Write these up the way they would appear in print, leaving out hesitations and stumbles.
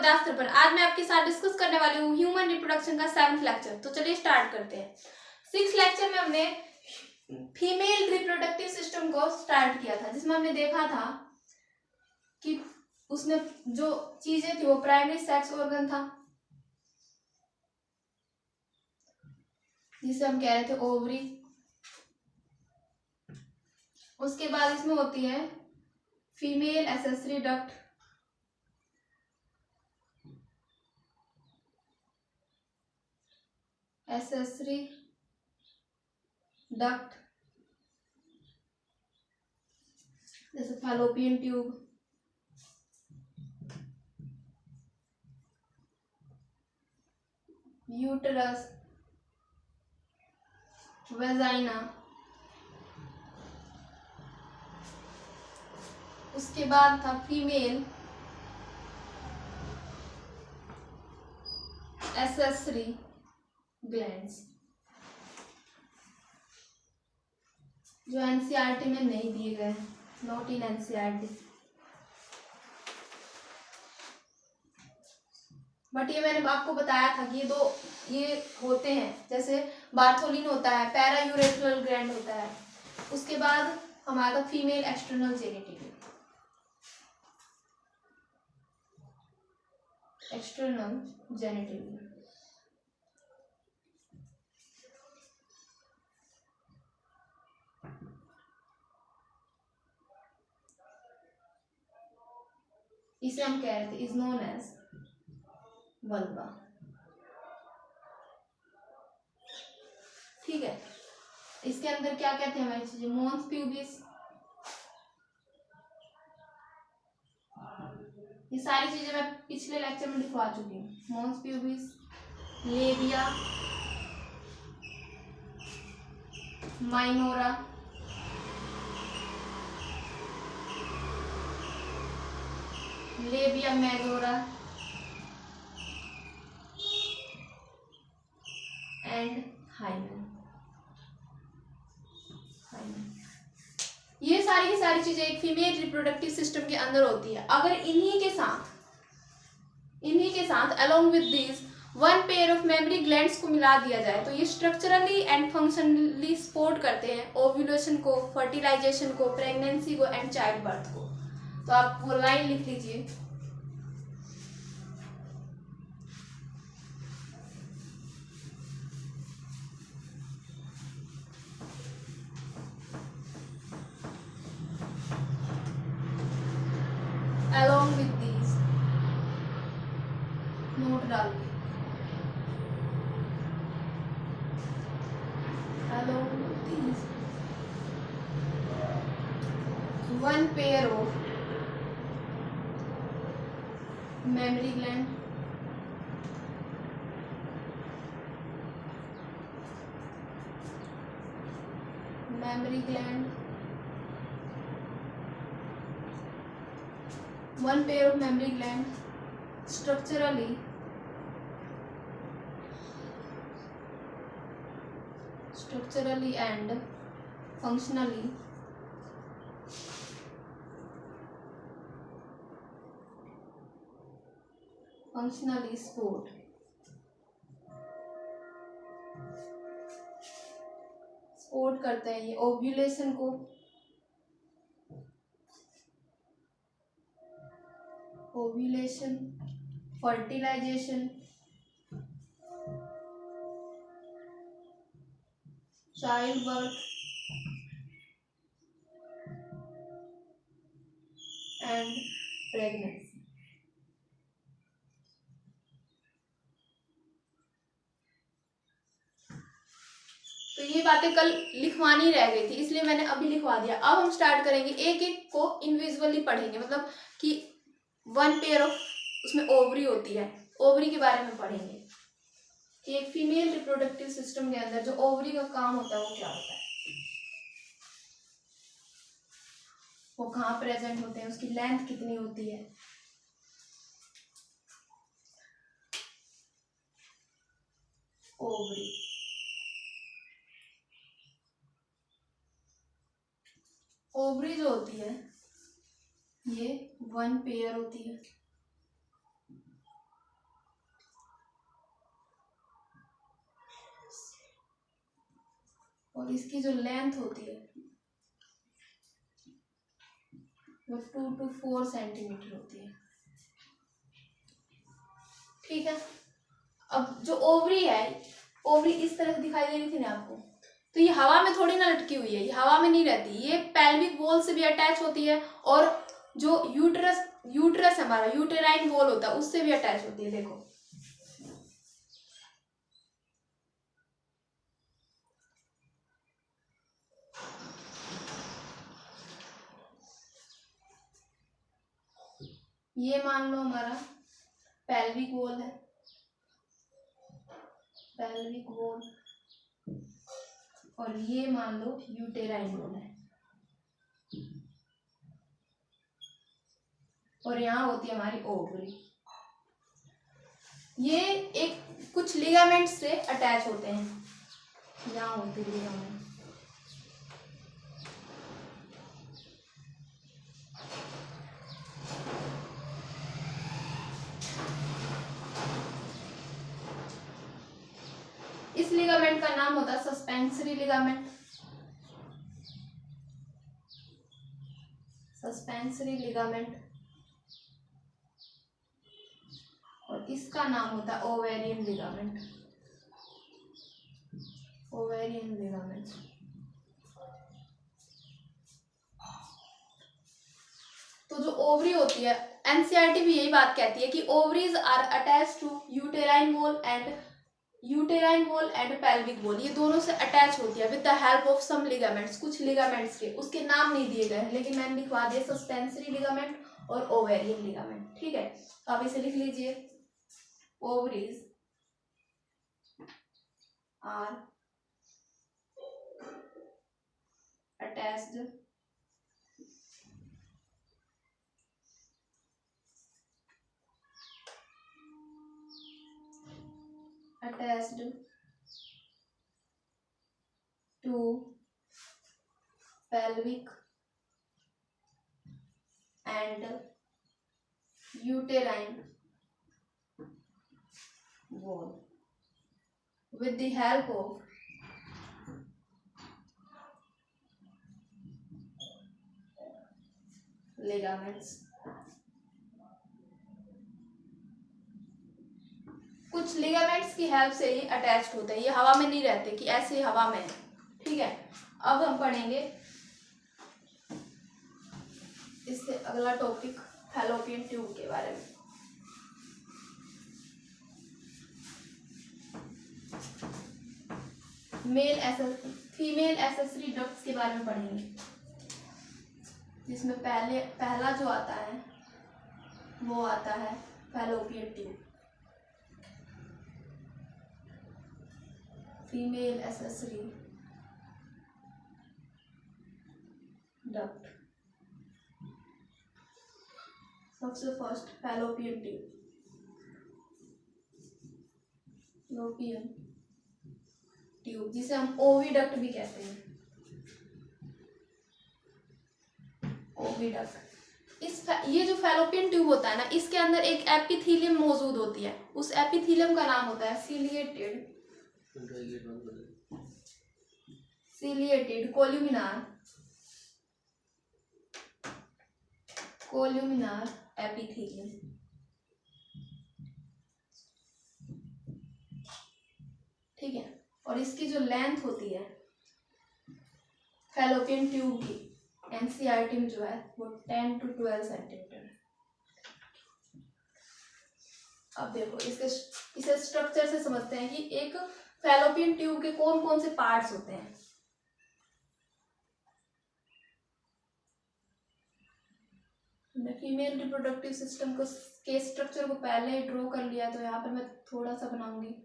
जबरदस्त पर आज मैं आपके साथ डिस्कस करने वाली हूँ ह्यूमन रिप्रोडक्शन का 7th लेक्चर। तो चलिए स्टार्ट करते हैं। 6th लेक्चर में हमने फीमेल रिप्रोडक्टिव सिस्टम को स्टार्ट किया था, जिसमें हमने देखा था कि उसने जो चीजें थी वो प्राइमरी सेक्स ऑर्गन था, जिसे हम कह रहे थे ओवरी। उसके बाद इसमें होती है female accessory duct, accessory duct जैसे फैलोपियन ट्यूब, यूटरस, वेजाइना। उसके बाद था फीमेल एसेसरी ग्लैंड्स, जो एनसीईआरटी में नहीं दिए गए, नॉट इन एनसीईआरटी, बट ये मैंने आपको बताया था कि ये होते हैं। जैसे बार्थोलिन होता है, पैरा यूरेथ्रल ग्लैंड होता है। उसके बाद हमारा female external genital, external genital. इसे हम कह रहे थे इज नोन एज वल्वा। ठीक है, इसके अंदर क्या कहते हैं हमारी चीजें? मोन्स प्यूबिस, ये सारी चीजें मैं पिछले लेक्चर में लिखवा चुकी हूँ। Mons pubis, labia, minora, labia majora and hymen. ये सारी की सारी चीजें एक फीमेल रिप्रोडक्टिव सिस्टम के अंदर होती है। अगर इन्हीं के साथ along with this one pair of mammary glands को मिला दिया जाए तो ये स्ट्रक्चरली एंड फंक्शनली सपोर्ट करते हैं ओव्यूलेशन को, फर्टिलाइजेशन को, प्रेगनेंसी को एंड चाइल्ड बर्थ को। तो आप वो लाइन लिख लीजिए। along with these, नोट डाल के, along with these one pair of mammary gland, one pair of mammary gland structurally and functionally support करते हैं ये ओव्यूलेशन को, fertilisation, child birth and pregnancy. तो ये बातें कल लिखवानी रह गई थी, इसलिए मैंने अभी लिखवा दिया। अब हम स्टार्ट करेंगे, एक एक को इंडिविजुअली पढ़ेंगे, मतलब कि वन पेयर ऑफ उसमें ओवरी होती है, ओवरी के बारे में पढ़ेंगे कि एक फीमेल रिप्रोडक्टिव सिस्टम के अंदर जो ओवरी का काम होता है वो क्या होता है, वो कहाँ प्रेजेंट होते हैं, उसकी लेंथ कितनी होती है। ओवरी, ओवरी जो होती है ये वन पेयर होती है, और इसकी जो लेंथ होती है वो 2 to 4 सेंटीमीटर होती है। ठीक है, अब जो ओवरी है, ओवरी इस तरह से दिखाई दे रही थी ना आपको, तो ये हवा में थोड़ी ना लटकी हुई है, ये हवा में नहीं रहती, ये पेल्विक वॉल से भी अटैच होती है और जो यूट्रस हमारा यूटेराइन वॉल होता है उससे भी अटैच होती है। देखो ये मान लो हमारा पेल्विक वॉल है, पेल्विक वॉल, और ये मान लो यूटेराइन वॉल है, और यहाँ होती है हमारी ओवरी। ये एक कुछ लिगामेंट से अटैच होते हैं, यहाँ होते हैं लिगामेंट। इस लिगामेंट का नाम होता है सस्पेंसरी लिगामेंट, सस्पेंसरी लिगामेंट, और इसका नाम होता है ओवेरियन लिगामेंट, ओवेरियन लिगामेंट। तो जो ओवरी होती है, एनसीईआरटी भी यही बात कहती है कि ovaries are attach to uterine wall and pelvic wall, ये दोनों से अटैच होती है with the help of some ligaments, कुछ लिगामेंट्स के, उसके नाम नहीं दिए गए लेकिन मैंने लिखवा दिया सस्पेंसरी लिगामेंट और ओवेरियन लिगामेंट। ठीक है, तो आप इसे लिख लीजिए, ovaries are attached to pelvic and uterine wall with the help of ligaments। कुछ लिगामेंट्स की हेल्प से ही अटैच्ड होते हैं, ये हवा में नहीं रहते कि ऐसे हवा में है। ठीक है, अब हम पढ़ेंगे इससे अगला टॉपिक फैलोपियन ट्यूब के बारे में। फीमेल एसेसरी डक्ट्स के बारे में पढ़ेंगे, जिसमें पहला जो आता है वो आता है fallopian tube, female accessory duct. सबसे first fallopian tube, fallopian tube जिसे हम ओविडक्ट भी कहते हैं, ओविडक्ट। ये जो फैलोपियन ट्यूब होता है ना, इसके अंदर एक एपिथीलियम मौजूद होती है, उस एपिथीलियम का नाम होता है सिलिएटेड कोल्यूमिनार एपिथीलियम। ठीक है, और इसकी जो लेंथ होती है फैलोपियन ट्यूब की, एनसीईआरटी में जो है वो 10 to 12 सेंटीमीटर। अब देखो इसे स्ट्रक्चर से समझते हैं कि एक फैलोपियन ट्यूब के कौन कौन से पार्ट्स होते हैं। फीमेल रिप्रोडक्टिव सिस्टम के स्ट्रक्चर को पहले ही ड्रॉ कर लिया, तो यहाँ पर मैं थोड़ा सा बनाऊंगी।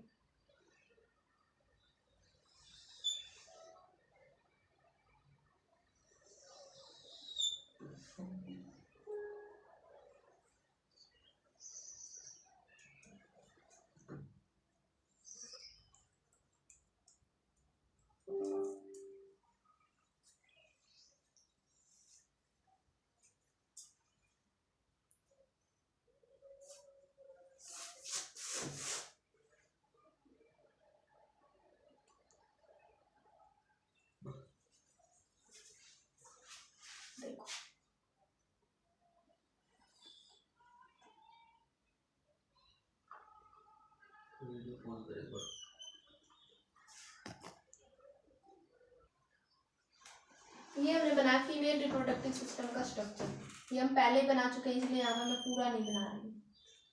ये हमने बनाया फीमेल रिप्रोडक्टिव सिस्टम का स्ट्रक्चर। ये हम पहले ही बना चुके हैं, इसलिए यहाँ पर मैं पूरा नहीं बना रही हूँ।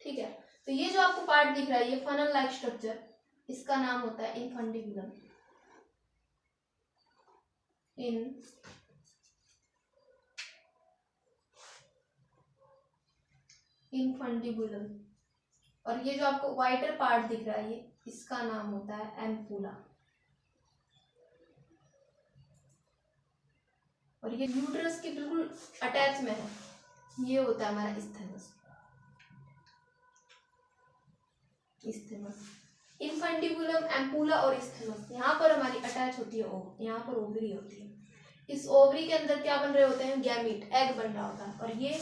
ठीक है, तो ये जो आपको पार्ट दिख रहा है, ये फनल लाइक स्ट्रक्चर, इसका नाम होता है इनफंडिबुलम। इनफंडिबुलम। और ये जो आपको वाइटर पार्ट दिख रहा है, ये इसका नाम होता है एम्पूला। और ये यूट्रस के बिल्कुल अटैच में है, ये होता है हमारा स्थैमस। इनफंडिबुलम, एम्पूला और स्थैमस, यहाँ पर हमारी अटैच होती है यहाँ पर ओवरी होती है। इस ओवरी के अंदर क्या बन रहे होते हैं, गैमीट, एग बन रहा होता है। और ये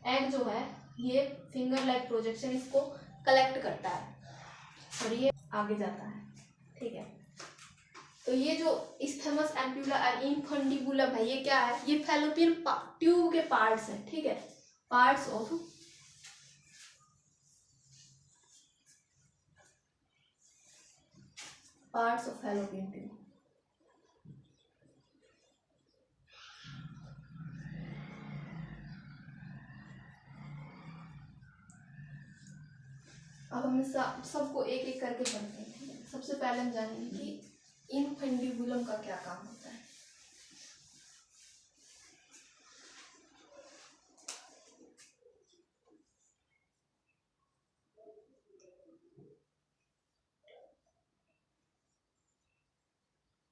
एग जो है, ये फिंगर लाइक प्रोजेक्शन इसको कलेक्ट करता है और ये आगे जाता है। ठीक है, तो ये जो स्थैमस, एम्पूला और इनफंडिबुलम है, ये क्या है, ये फैलोपियन ट्यूब के पार्ट्स हैं। ठीक है, पार्ट्स ऑफ फैलोपियन ट्यूब। अब हम सबको एक एक करके पढ़ते हैं। सबसे पहले हम जानेंगे कि इनफंडिबुलम का क्या काम होता है।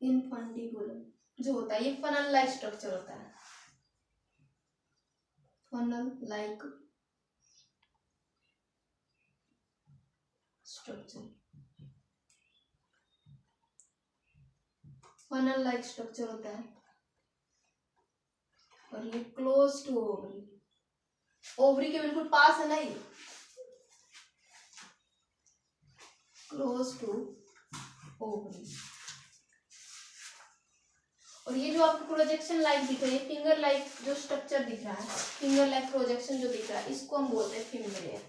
इनफंडिबुलम जो होता है, ये फनल लाइक स्ट्रक्चर होता है। Funnel like structure, funnel like structure होता है। और ये क्लोज टू ओवरी, ओवरी के बिल्कुल पास है ना, ये क्लोज टू ओवरी। और ये जो आपको प्रोजेक्शन लाइक दिख रहा है, फिंगर लाइक जो स्ट्रक्चर दिख रहा है, फिंगर लाइक प्रोजेक्शन जो दिख रहा है, इसको हम बोलते हैं फिम्ब्रिया।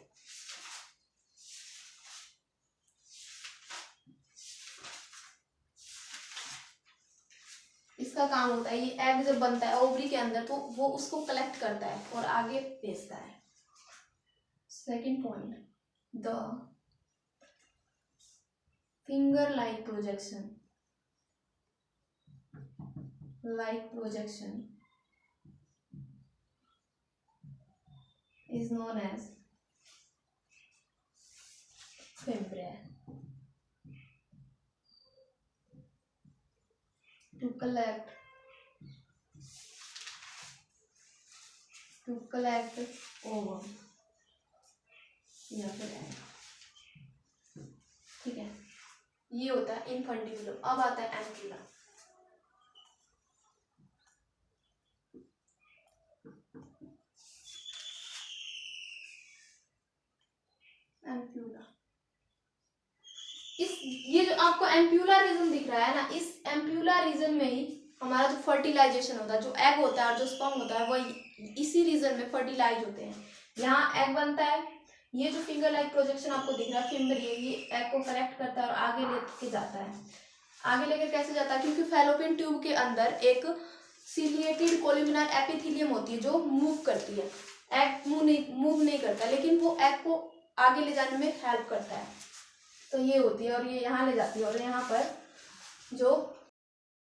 इसका काम होता है, ये एग जब बनता है ओवरी के अंदर, तो वो उसको कलेक्ट करता है और आगे भेजता है। Second point, the finger like projection is known as fimbria. To collect ovum या फिर egg। ठीक है, ये होता है इनफंडिबुलम। अब आता है एम्पूला। ये जो आपको एम्प्यूला रीजन दिख रहा है ना, इस एम्प्यूला रीजन में ही हमारा जो फर्टिलाइजेशन होता है, जो एग होता है और जो स्पर्म होता है, वो इसी रीजन में फर्टिलाइज होते हैं। यहाँ एग बनता है, ये जो फिंगर लाइक प्रोजेक्शन आपको दिख रहा है फिम्ब्रिया, ये एग को कलेक्ट करता है और आगे लेके जाता है। आगे लेकर कैसे जाता है, क्योंकि फैलोपियन ट्यूब के अंदर एक सिलिएटेड कोलिमिनर एपिथेलियम होती है जो मूव करती है। एग मूव नहीं करता, लेकिन वो एग को आगे ले जाने में हेल्प करता है। तो ये होती है और ये यहाँ ले जाती है। और यहाँ पर जो